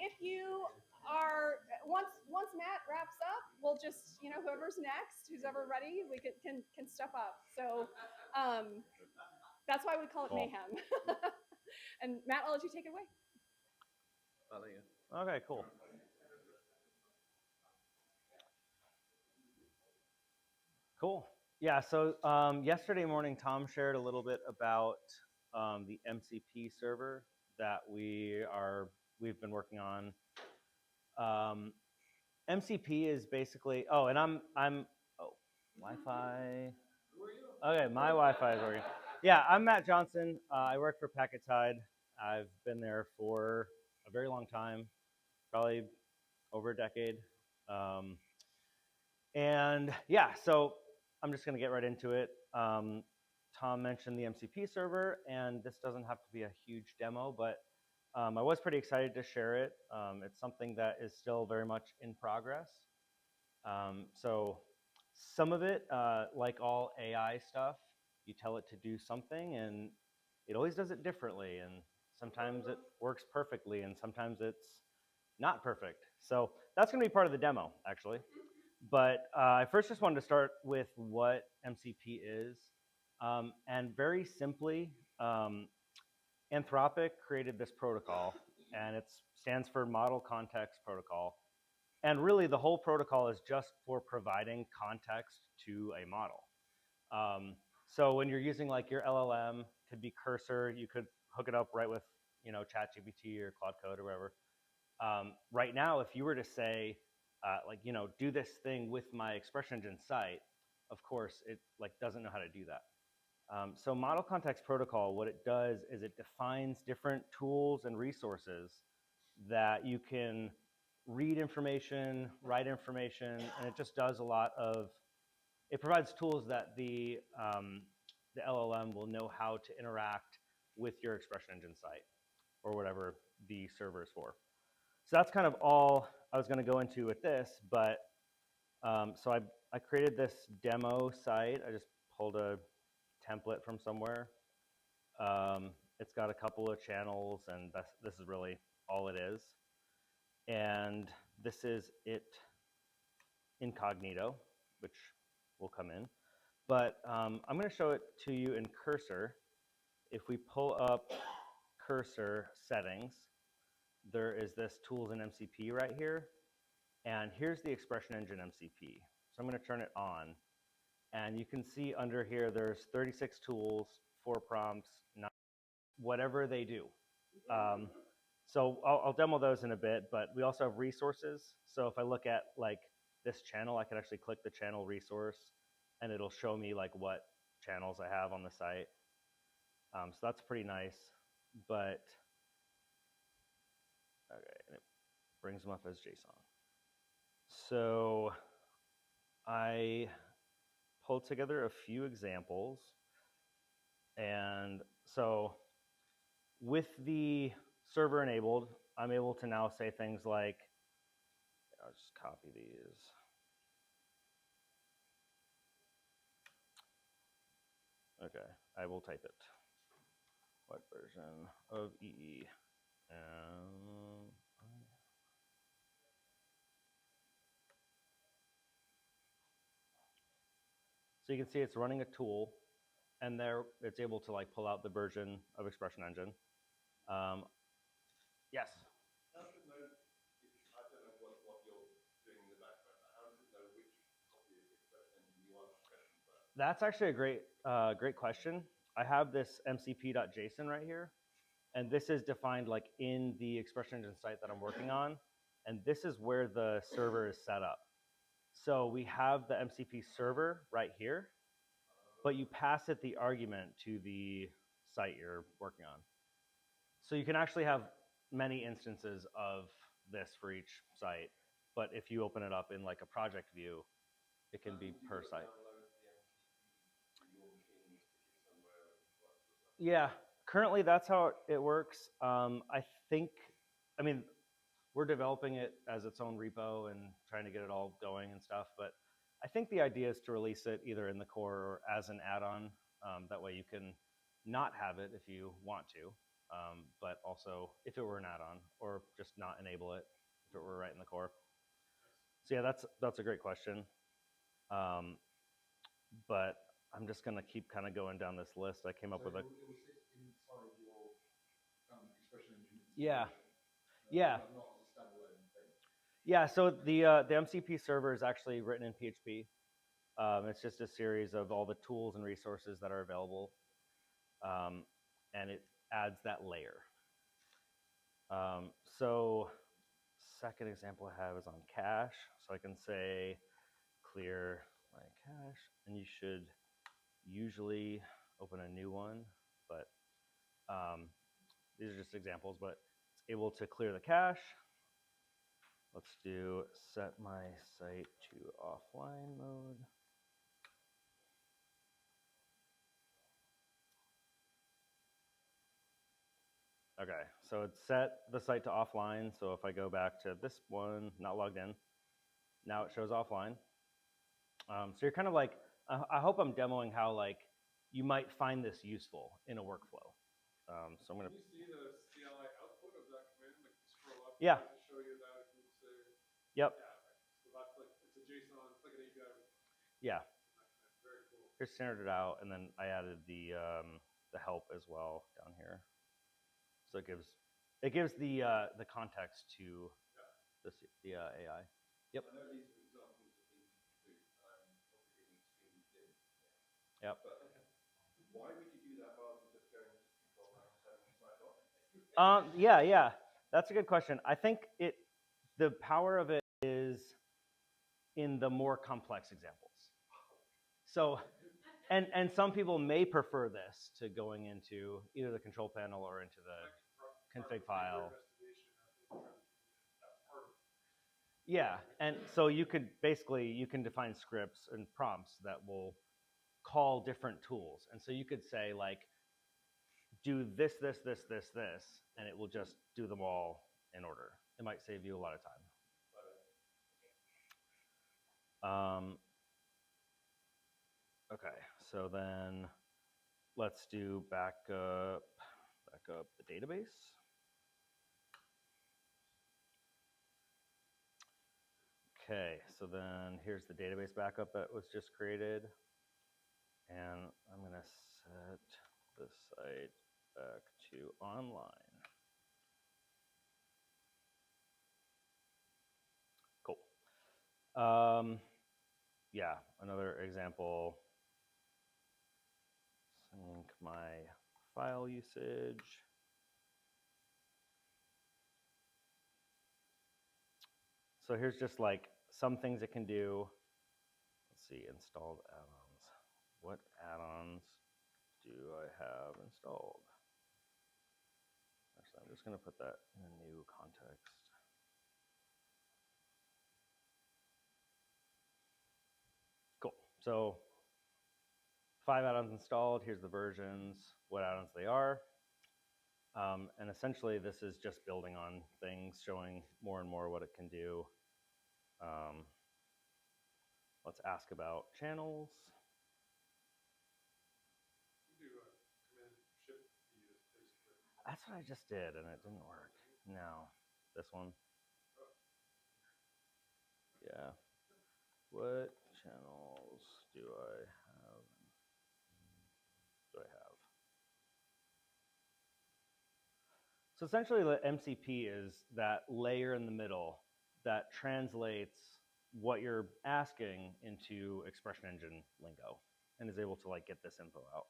if you are, once Matt wraps up, we'll just, whoever's next, who's ever ready, we can step up. So that's why we call it Mayhem. And Matt, I'll let you take it away. Okay, cool. Cool. Yeah, so yesterday morning, Tom shared a little bit about the MCP server that we've been working on. MCP is basically, and I'm Wi-Fi. Okay, my Wi-Fi is working. Yeah, I'm Matt Johnson. I work for PacketSide. I've been there for a very long time, probably over a decade. And yeah, so I'm just going to get right into it. Tom mentioned the MCP server, and this doesn't have to be a huge demo, but I was pretty excited to share it. It's something that is still very much in progress. So some of it, like all AI stuff, you tell it to do something, and it always does it differently. And sometimes it works perfectly, and sometimes it's not perfect. So that's going to be part of the demo, actually. But I first just wanted to start with what MCP is. And very simply, Anthropic created this protocol, and it stands for Model Context Protocol. And really, the whole protocol is just for providing context to a model. So when you're using like your LLM, could be Cursor, you could hook it up right with ChatGPT or Claude Code or whatever. Right now, if you were to say, do this thing with my ExpressionEngine site, of course, it doesn't know how to do that. So Model Context Protocol, what it does is it defines different tools and resources that you can read information, write information, and it just does a lot of, it provides tools that the LLM will know how to interact with your ExpressionEngine site or whatever the server is for. So that's kind of all I was going to go into with this, but so I created this demo site. I just pulled a template from somewhere. It's got a couple of channels, and this is really all it is. And this is it incognito, which will come in. But I'm going to show it to you in Cursor. If we pull up Cursor settings, there is this tools in MCP right here. And here's the ExpressionEngine MCP. So I'm going to turn it on. And you can see under here, there's 36 tools, 4 prompts, whatever they do. So I'll demo those in a bit, but we also have resources. So if I look at like this channel, I can actually click the channel resource, and it'll show me like what channels I have on the site. So that's pretty nice. But okay, and it brings them up as JSON. So I pulled together a few examples. And so with the server enabled, I'm able to now say things like, I'll just copy these. Okay, I will type it. What version of EE? So you can see it's running a tool, and there it's able to like pull out the version of ExpressionEngine. Yes. How does it know I don't know what you're doing in the background. How does it know which copy of ExpressionEngine you want to press? That's actually a great question. I have this mcp.json right here, and this is defined like in the ExpressionEngine site that I'm working on, and this is where the server is set up. So we have the MCP server right here, but you pass it the argument to the site you're working on. So you can actually have many instances of this for each site, but if you open it up in like a project view, it can be per site. Yeah, currently that's how it works. I mean, we're developing it as its own repo and trying to get it all going and stuff, but I think the idea is to release it either in the core or as an add-on. That way you can not have it if you want to. but also if it were an add-on, or just not enable it if it were right in the core. So yeah, that's a great question. But I'm just going to keep kind of going down this list. I came up with a... It will sit inside your ExpressionEngine installation. Yeah. Yeah. Not as a standalone thing. Yeah, so the MCP server is actually written in PHP. It's just a series of all the tools and resources that are available, and it adds that layer. So second example I have is on cache. So I can say clear my cache, and you should usually open a new one, but these are just examples, but it's able to clear the cache. Let's do set my site to offline mode. Okay, so it's set the site to offline. So if I go back to this one, not logged in, now it shows offline. So you're kind of like, I hope I'm demoing how like you might find this useful in a workflow. So I'm gonna. Can you see the CLI output of that command? Like scroll up. Yeah. To show you that it needs to. Yep. Yeah. So that's like it's a JSON. It's like an API. Yeah. Very cool. Here's standard it out, and then I added the help as well down here. So it gives the context to the AI. Yep. I know these are examples of things you can do, obviously extremely thin. Yep. But why would you do that rather than just going to control panel 7 and sign off? Yeah, that's a good question. I think the power of it is in the more complex examples. So, and some people may prefer this to going into either the control panel or into the config file. Yeah, and so you could basically, you can define scripts and prompts that will call different tools. And so you could say like, do this, and it will just do them all in order. It might save you a lot of time. Okay, so then let's do back up the database. Okay, so then here's the database backup that was just created. And I'm gonna set the site back to online. Cool. Yeah, another example. Sync my file usage. So here's just like some things it can do. Let's see, installed add-ons. What add-ons do I have installed? Actually, I'm just going to put that in a new context. Cool. So 5 add-ons installed. Here's the versions, what add-ons they are. And essentially, this is just building on things, showing more and more what it can do. Let's ask about channels. That's what I just did, and it didn't work. No, this one. Yeah. What channels do I have? So essentially, the MCP is that layer in the middle that translates what you're asking into ExpressionEngine lingo and is able to like get this info out.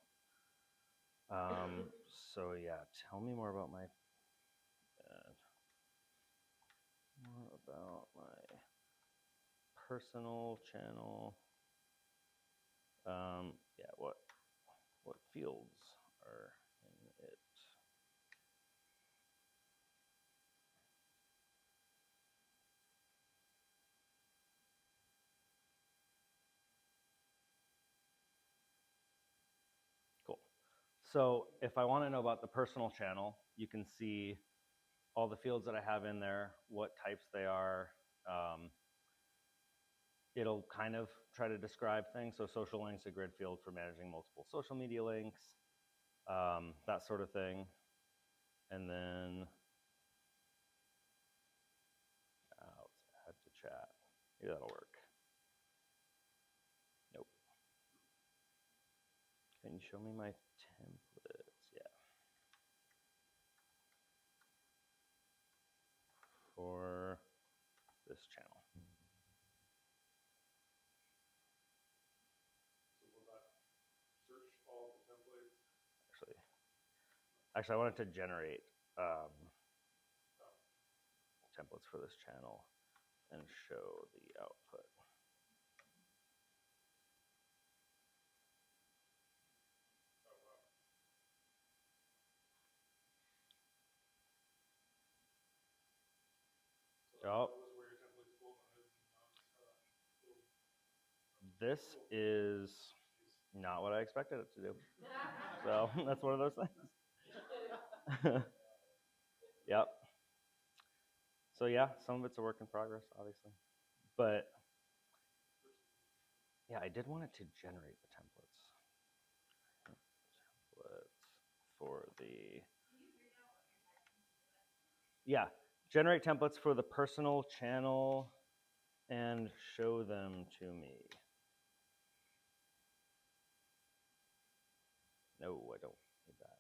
So yeah, tell me more about my personal channel. Yeah, what fields are in it? Cool. So if I want to know about the personal channel, you can see all the fields that I have in there, what types they are. It'll kind of try to describe things. So social links, a grid field for managing multiple social media links, that sort of thing. And then let's add to chat. Maybe that'll work. Nope. Can you show me my templates? Yeah. For this channel. So will that search all the templates? Actually, I wanted to generate templates for this channel and show the output. Oh, wow. So Oh. that was where your templates flow on it. This is not what I expected it to do. So that's one of those things. Yep. So yeah, some of it's a work in progress, obviously. But yeah, I did want it to generate the templates. Templates for the... Yeah, generate templates for the personal channel and show them to me. No, I don't need that.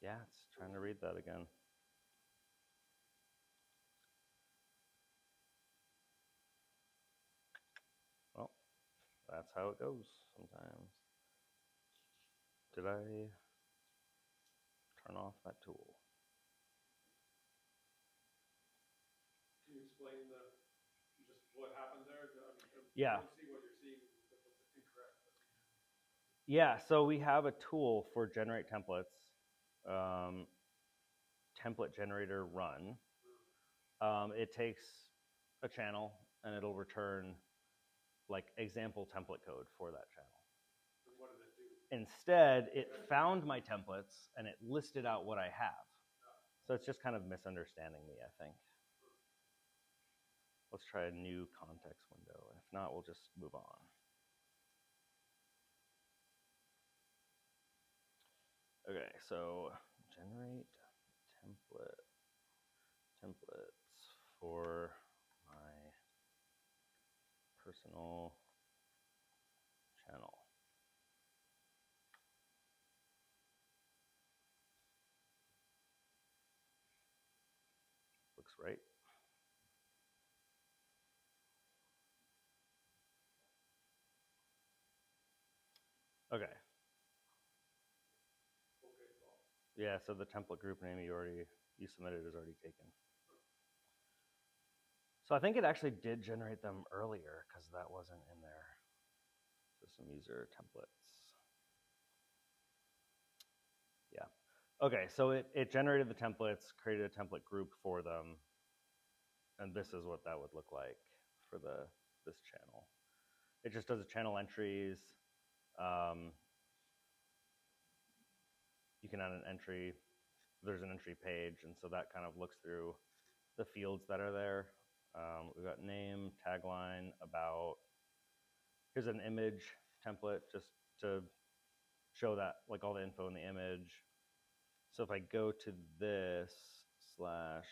Yeah, it's trying to read that again. Well, that's how it goes sometimes. Did I turn off that tool? Can you explain just what happened there? Yeah. I don't see what you're seeing. That's incorrect. Yeah, so we have a tool for generate templates, template generator run. It takes a channel and it'll return like example template code for that channel. And what did it do? Instead, it found my templates and it listed out what I have. So it's just kind of misunderstanding me, I think. Let's try a new context window. If not, we'll just move on. Okay, so generate templates for my personal channel. Looks right. Okay. Okay, false. Yeah, so the template group name you submitted is already taken. So I think it actually did generate them earlier because that wasn't in there. System user templates. Yeah. Okay, so it generated the templates, created a template group for them, and this is what that would look like for this channel. It just does the channel entries. You can add an entry. There's an entry page, and so that kind of looks through the fields that are there. We've got name, tagline, about. Here's an image template just to show that, like all the info in the image. So if I go to this / or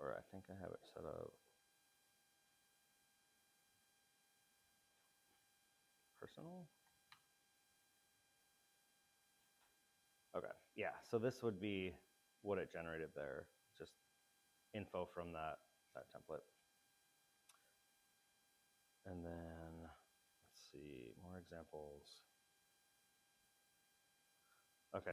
I think I have it set up. Personal? Okay, yeah, so this would be what it generated there, just info from that template. And then, let's see, more examples. Okay.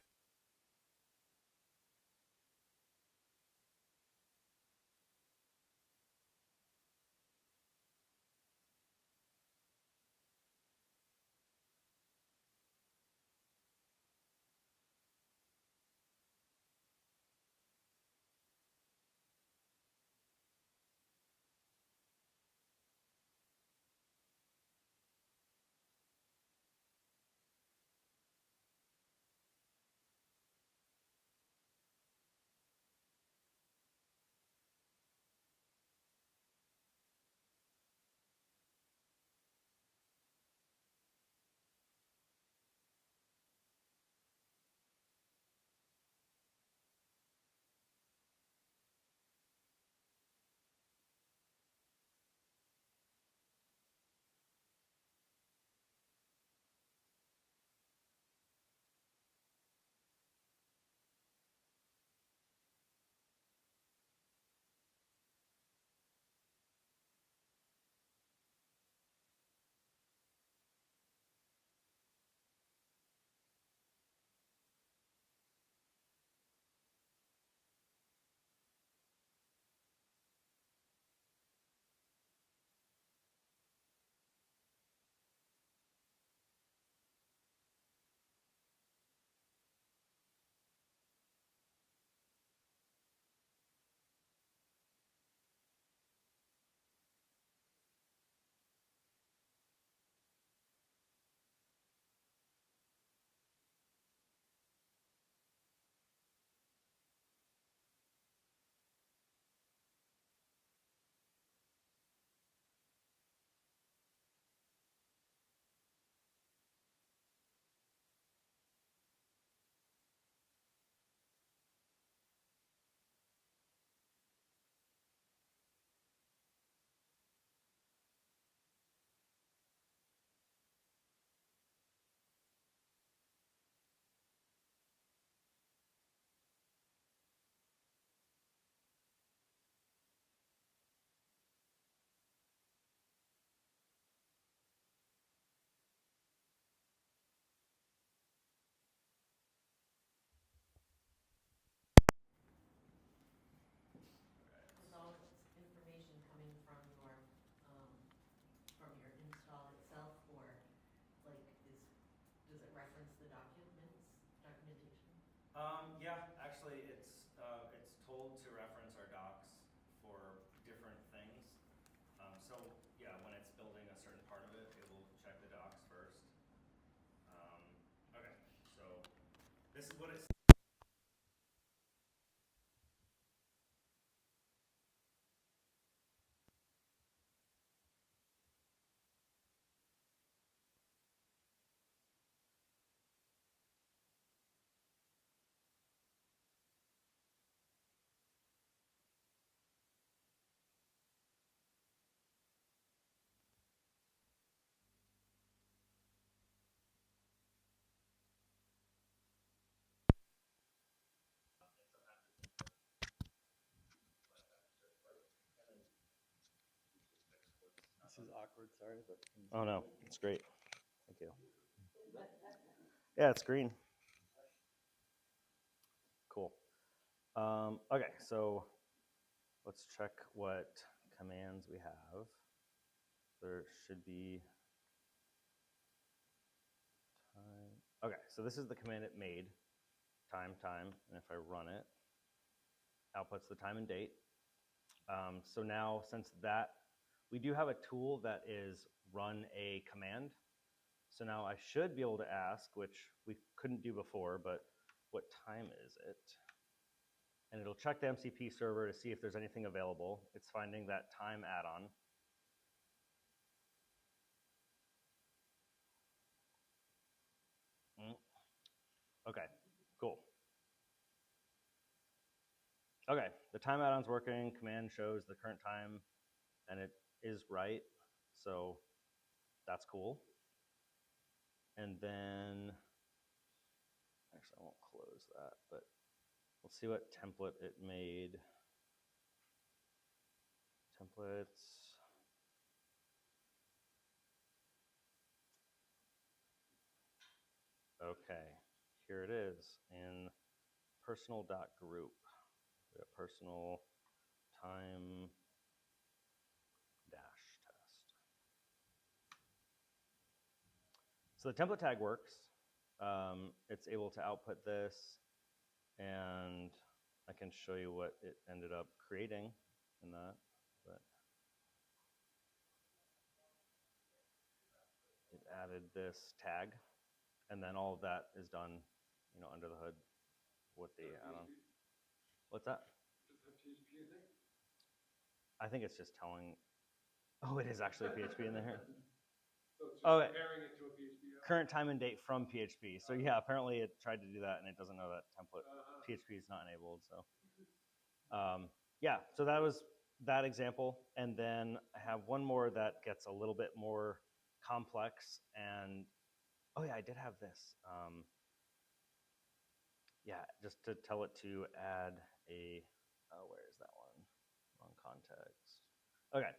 the documentation? Yeah, actually, it's told to reference our docs for different things. So yeah, when it's building a certain part of it, it will check the docs first. Okay, so this is what it's. This is awkward, sorry, but. Oh no, it's great. Thank you. Yeah, it's green. Cool. Okay, so let's check what commands we have. There should be time. Okay, so this is the command it made, time, and if I run it, outputs the time and date. So now, since that, we do have a tool that is run a command. So now I should be able to ask, which we couldn't do before, but what time is it? And it'll check the MCP server to see if there's anything available. It's finding that time add-on. Okay, cool. Okay, the time add-on's working, command shows the current time, and it is right, so that's cool. And then, actually I won't close that, but we'll see what template it made. Templates. Okay, here it is in personal.group. We got personal time dash test. So the template tag works. It's able to output this, and I can show you what it ended up creating in that. But it added this tag, and then all of that is done, you know, under the hood with the add-on. What's that? Does it have PHP in there? I think it's just telling. Oh, it is actually PHP in there. So it's just Oh, comparing it to a PHP app? Current time and date from PHP. So yeah, apparently it tried to do that and it doesn't know that template. PHP is not enabled. So yeah, so that was that example. And then I have one more that gets a little bit more complex. And oh yeah, I did have this. Yeah, just to tell it to add a, where is that one? Wrong context. Okay,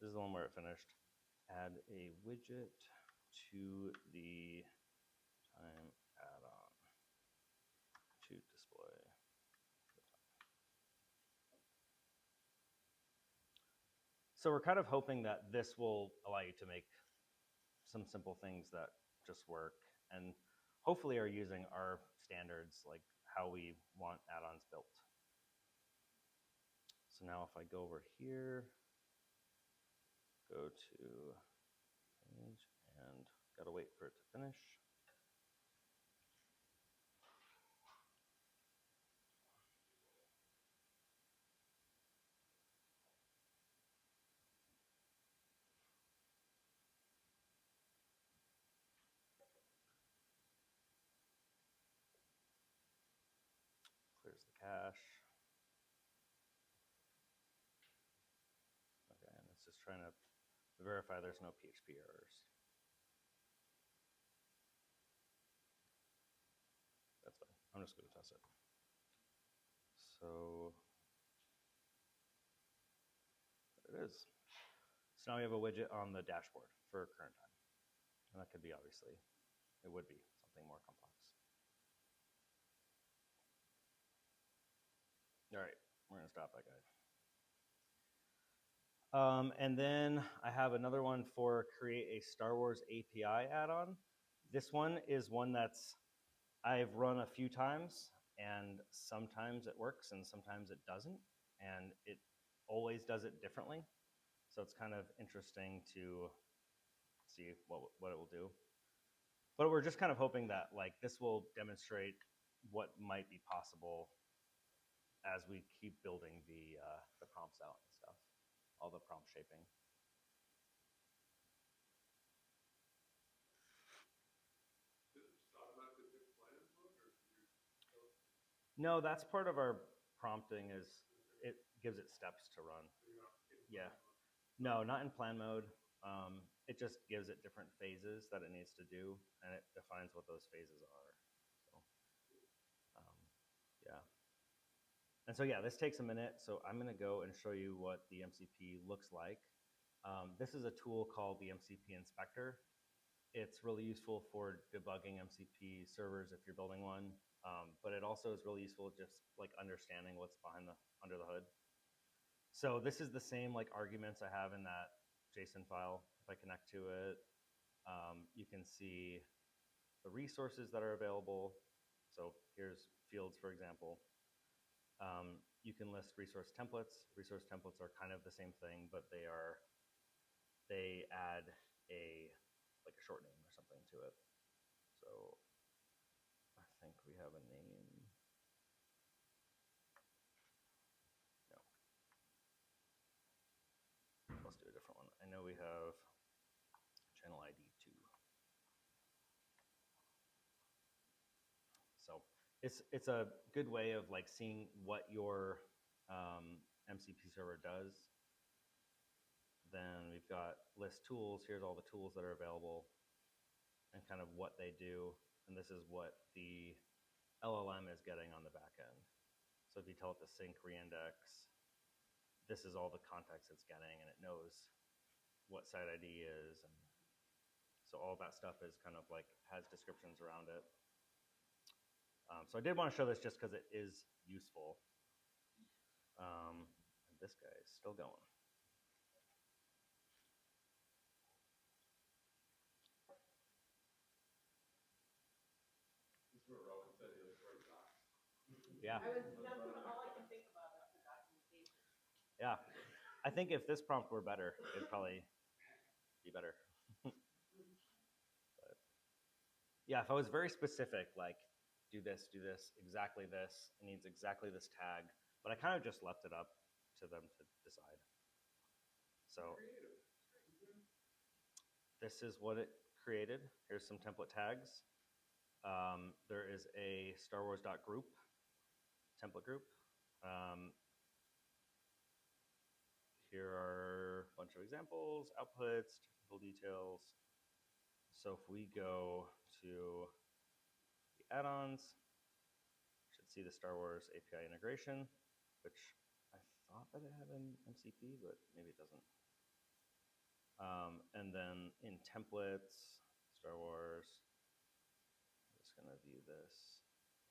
this is the one where it finished. Add a widget to the time add-on to display the time. So we're kind of hoping that this will allow you to make some simple things that just work and hopefully are using our standards, like how we want add-ons built. So now if I go over here, go to page, and gotta wait for it to finish. Clears the cache. Okay, and it's just trying to verify there's no PHP errors. That's fine. I'm just going to test it. So there it is. So now we have a widget on the dashboard for current time. And that could be, obviously, it would be something more complex. All right, we're going to stop that guy. And then I have another one for create a Star Wars API add-on. This one is one that's I've run a few times, and sometimes it works and sometimes it doesn't, and it always does it differently. So it's kind of interesting to see what it will do. But we're just kind of hoping that like this will demonstrate what might be possible as we keep building the prompts out and stuff, all the prompt shaping. No, that's part of our prompting is it gives it steps to run. Yeah. No, not in plan mode. It just gives it different phases that it needs to do, and it defines what those phases are. So, yeah. And so, yeah, this takes a minute. So I'm going to go and show you what the MCP looks like. This is a tool called the MCP Inspector. It's really useful for debugging MCP servers if you're building one, but it also is really useful just like understanding what's under the hood. So this is the same like arguments I have in that JSON file. If I connect to it, you can see the resources that are available. So here's fields, for example. You can list resource templates. Resource templates are kind of the same thing, but they add a short name or something to it. So I think we have a name. No. Let's do a different one. I know we have channel ID 2. So it's a good way of like seeing what your MCP server does. Then we've got list tools. Here's all the tools that are available and kind of what they do. And this is what the LLM is getting on the back end. So if you tell it to sync reindex, this is all the context it's getting, and it knows what site ID is. And so all that stuff is kind of like has descriptions around it. So I did want to show this just because it is useful. And this guy is still going. Yeah. That's all I can think about is the documentation. Yeah. I think if this prompt were better, it'd probably be better. But yeah, if I was very specific, like do this, exactly this, it needs exactly this tag, but I kind of just left it up to them to decide. So this is what it created. Here's some template tags. There is a Star Wars.group template group. Here are a bunch of examples, outputs, technical details. So if we go to the add-ons, you should see the Star Wars API integration, which I thought that it had an MCP, but maybe it doesn't. And then in templates, Star Wars, I'm just gonna view this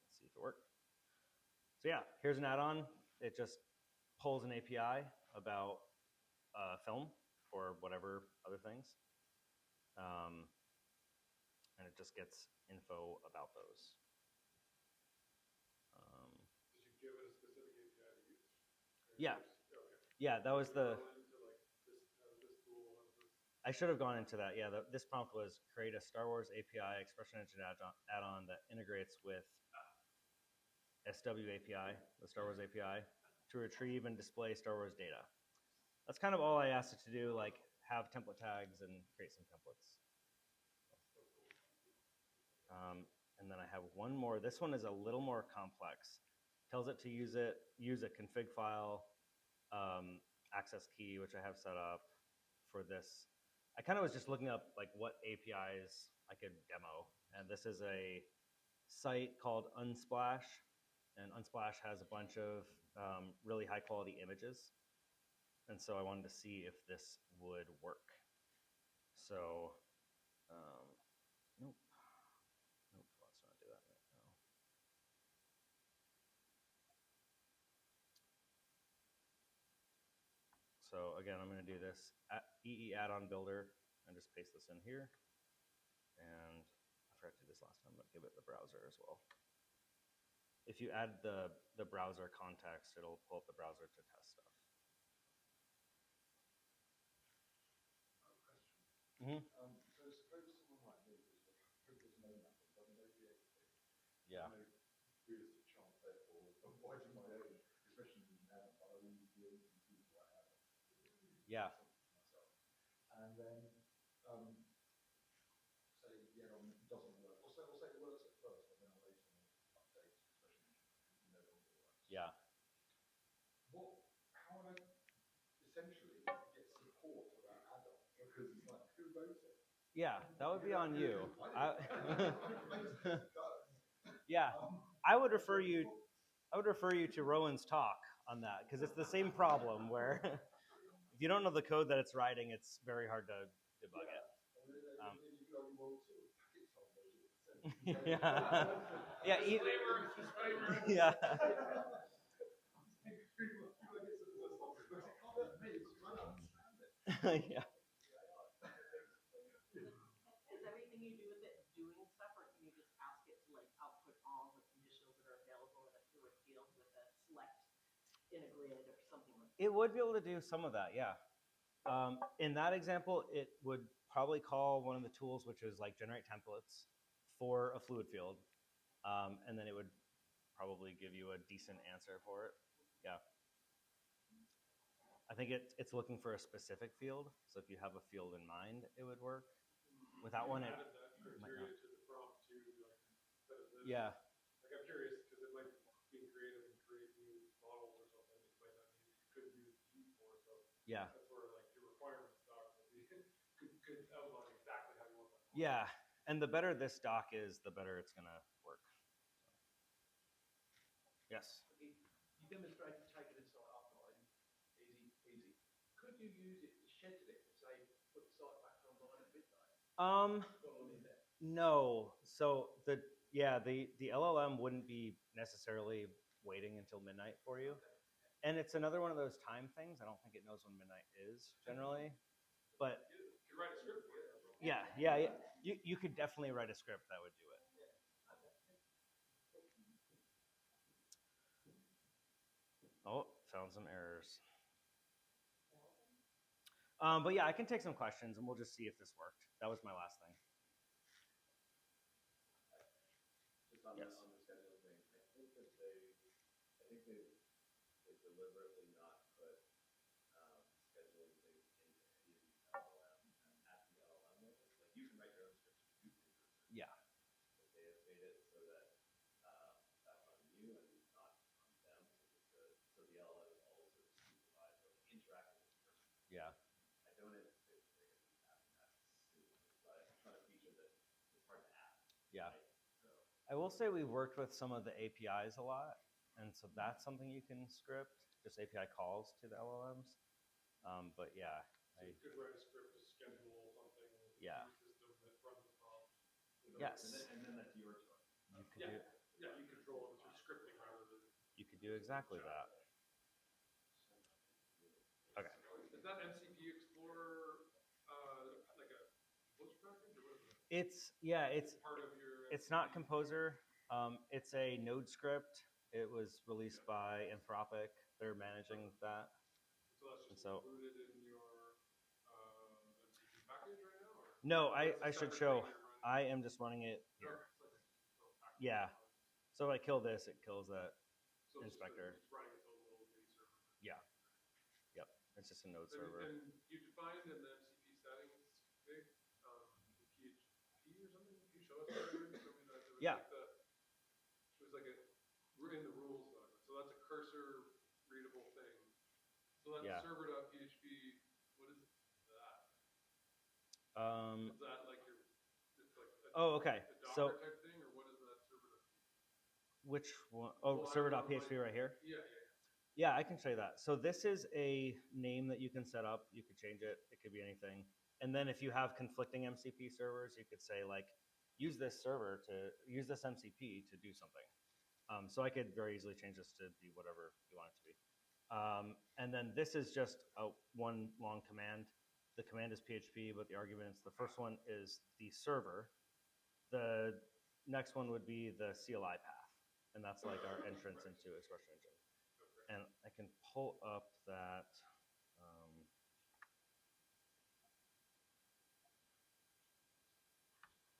and see if it worked. So yeah, here's an add-on. It just pulls an API about film or whatever other things. And it just gets info about those. Did you give it a specific API to use? Yeah. Okay. Yeah, that was the... This tool has this. I should have gone into that. Yeah, this prompt was create a Star Wars API ExpressionEngine add-on that integrates with SW API, the Star Wars API, to retrieve and display Star Wars data. That's kind of all I asked it to do, like have template tags and create some templates. And then I have one more. This one is a little more complex. Tells it to use a config file, access key, which I have set up for this. I kind of was just looking up like what APIs I could demo. And this is a site called Unsplash. And Unsplash has a bunch of really high quality images. And so I wanted to see if this would work. So, nope. Nope, let's not do that right now. So again, I'm going to do this EE add-on builder and just paste this in here. And I forgot to do this last time, but give it the browser as well. If you add the browser context, it'll pull up the browser to test stuff. Mm-hmm. So suppose someone like me who's known nothing, doesn't know the anything, Yeah. no realistic chance therefore of writing my own ExpressionEngine app, but I will use the MCP to write out Yeah. myself. And then say the add-on doesn't work, or say it works at first, but then I later on update ExpressionEngine and no longer works. Yeah. How would I essentially get support for that add-on? Because it's like, who wrote it? Yeah, that would be on you. Yeah. I would refer you to Rowan's talk on that, because it's the same problem where if you don't know the code that it's writing, it's very hard to debug it. Yeah. Yeah. Yeah. Yeah. Is everything you do with it doing stuff, or can you just ask it to like output all the conditionals that are available in a fluid field with a select in a grid or something like that? It would be able to do some of that, yeah. In that example, it would probably call one of the tools, which is like generate templates for a fluid field, and then it would probably give you a decent answer for it. Yeah. I think it's looking for a specific field, so if you have a field in mind, it would work. Without one, it added that criteria to the prompt too, like instead of this. Yeah. Like I'm curious because it might be creative and create new models or something. It might not need you could use G for, so Yeah. that's where like your requirements doc would be could outline exactly how you want that. Yeah, and the better this doc is, the better it's gonna work. So. Yes. Okay, you demonstrated taking a site offline, easy. Could you use it to schedule it to say put the site back online at midnight? No. So the LLM wouldn't be necessarily waiting until midnight for you. And it's another one of those time things. I don't think it knows when midnight is generally, but You could write a script for it. yeah. You could definitely write a script that would do it. Oh, found some errors. But yeah, I can take some questions and we'll just see if this worked. That was my last thing. Just on, Yes. on the schedule thing, I think they deliberately not put scheduling things into any of these LLM at the LLM level. Like you can write your own scripts to do things. Yeah. But they have made it so that that's on you and not on them. So the LLM is also the supervisor, like interacting with the person. Yeah. I don't anticipate that they're going to be having that soon. But it's not a feature that it's hard to add. Yeah. Right? I will say we've worked with some of the APIs a lot, and so that's something you can script, just API calls to the LLMs. But yeah. So you could write a script to schedule something with Yeah. the system that runs the prompt. Yes. And then that's your choice. You could do. Yeah, you control it through scripting rather than. You could do exactly that. Okay. Is that MCP Explorer like a composer package or what is it? It's Part of your. it's not Composer. It's a Node script. It was released by Anthropic. They're managing that. So that's just So- included in your MCP package right now? Or? No, Or it's a I should separate show. thing you're running? I am just running it Okay, here. it's like a little package. Yeah. So if I kill this, it kills that. So it's inspector. It's running its own little mini server. Yeah. Yep. It's just a Node And server. you defined in the MCP settings, Vic, the PHP or something? Can you show us that? Show me that. There was Yeah. like it was like we're in the rules document. So that's a cursor readable thing. So that's Yeah. server.php. What is that? Is that like your? It's like a, Oh, okay. a Docker So type thing, or what is that server.php? which one? Oh, Well, I server.php right here. Yeah. Yeah, I can show you that. So this is a name that you can set up. You could change it. It could be anything. And then if you have conflicting MCP servers, you could say like, use this MCP to do something. So I could very easily change this to be whatever you want it to be. And then this is just one long command. The command is PHP, but the arguments, the first one is the server. The next one would be the CLI path, and that's like our entrance into ExpressionEngine. Okay. And I can pull up that.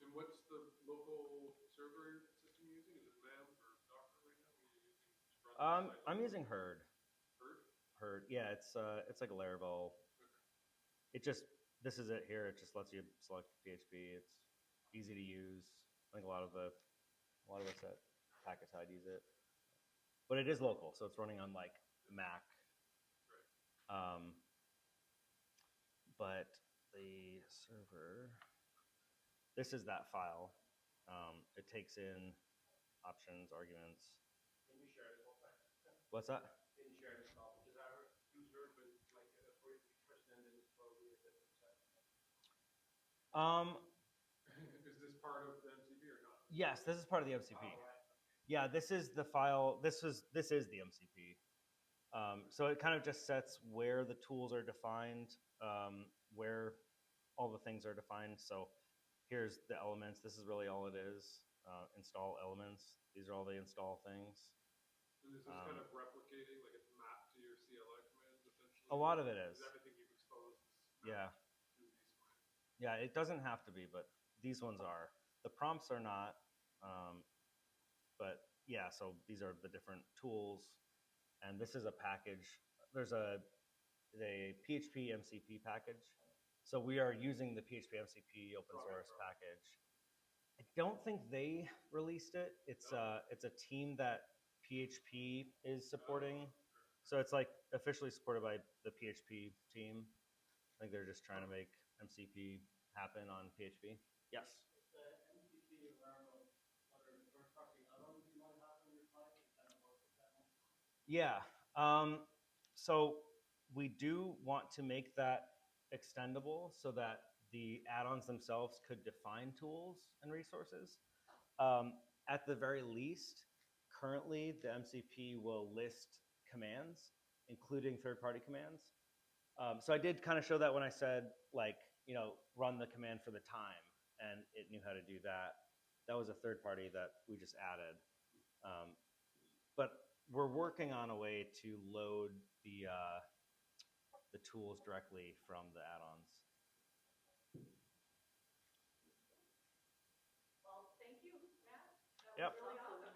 And what's the local server system you're using? Is it LAMP or Docker right now? What are you using to run the site? I'm using Herd. Herd? Herd, yeah, it's like a Laravel. Okay. It just, this is it here. It just lets you select PHP. It's easy to use. I think a lot of us at Packet Side use it. But it is local, so it's running on like Mac. Right. But the server, this is that file. It takes in options, arguments. Can you share this one? What's that? Can you share this file? Because I use Word, but like for ExpressionEngine, it's probably a different set. Is this part of the MCP or not? Yes, this is part of the MCP. Oh, right. Yeah, this is the file. This is the MCP. So it kind of just sets where the tools are defined, where all the things are defined. So here's the elements. This is really all it is. Install elements. These are all the install things. And is this kind of replicating, like it's mapped to your CLI commands essentially? A lot of it is. Is everything you've exposed is Yeah. mapped to these commands? Yeah, it doesn't have to be, but these ones are. The prompts are not. But yeah, so these are the different tools. And this is a package. There's a PHP MCP package. So we are using the PHP MCP open source package. I don't think they released it. It's a team that PHP is supporting. So it's like officially supported by the PHP team. I think they're just trying to make MCP happen on PHP. Yes. Is the MCP aware of other third-party add-ons you might have on your site to kind of work with them? Yeah. So we do want to make that extendable so that the add-ons themselves could define tools and resources. At the very least, currently the MCP will list commands, including third-party commands. So I did kind of show that when I said, like, run the command for the time, and it knew how to do that. That was a third party that we just added. But we're working on a way to load the tools directly from the add-ons. Well, thank you, Matt. That was Yep. really awesome.